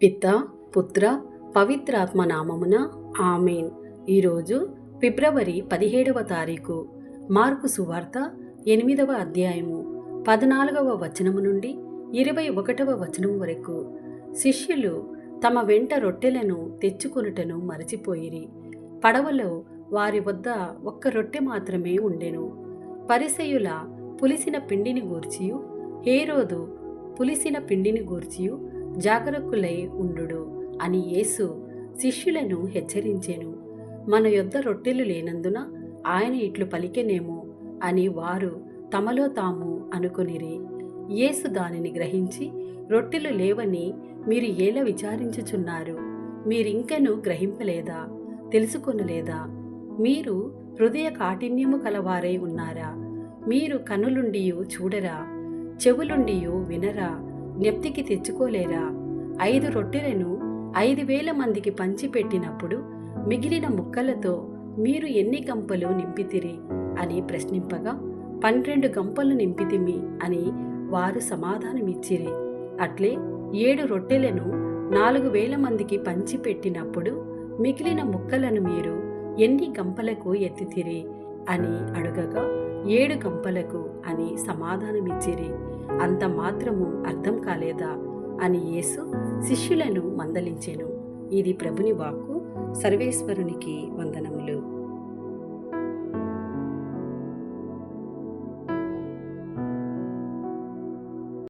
పిత పుత్ర పవిత్రాత్మ నామమున ఆమేన్. ఈరోజు ఫిబ్రవరి 17వ తారీఖు. మార్కు సువార్త 8వ అధ్యాయము 14వ వచనము నుండి 21వ వచనం వరకు. శిష్యులు తమ వెంట రొట్టెలను తెచ్చుకొనుటను మరచిపోయిరి. పడవలో వారి వద్ద ఒక్క రొట్టె మాత్రమే ఉండెను. పరిసయ్యుల పులిసిన పిండిని గూర్చియు హేరోదు పులిసిన పిండిని గూర్చియు జాగరూకులై ఉండుడు అని యేసు శిష్యులను హెచ్చరించెను. మన యొద్ద రొట్టెలు లేనందున ఆయన ఇట్లు పలికెనేమో అని వారు తమలో తాము అనుకొనిరి. యేసు దానిని గ్రహించి, రొట్టెలు లేవని మీరు ఏల విచారించుచున్నారు? మీరింకను గ్రహింపలేదా? తెలుసుకొనలేదా? మీరు హృదయ కాఠిన్యము కలవారై ఉన్నారా? మీరు కనులుండియు చూడరా? చెవులుండియు వినరా? జ్ఞప్తికి తెచ్చుకోలేరా? 5 రొట్టెలను 5,000 మందికి పంచిపెట్టినప్పుడు మిగిలిన ముక్కలతో మీరు ఎన్ని గంపలు నింపితిరి అని ప్రశ్నింపగా, 12 గంపలు నింపితిమి అని వారు సమాధానమిచ్చిరి. అట్లే 7 రొట్టెలను 4,000 మందికి పంచిపెట్టినప్పుడు మిగిలిన ముక్కలను మీరు ఎన్ని గంపలకు ఎత్తితిరి అని అడుగగా, 7 గంపలకు అని సమాధానమిచ్చిరి. అంత మాత్రము అర్థం కాలేదా అని యేసు శిష్యులను మందలించెను. ఇది ప్రభుని వాక్కు. సర్వేశ్వరునికి వందనములు.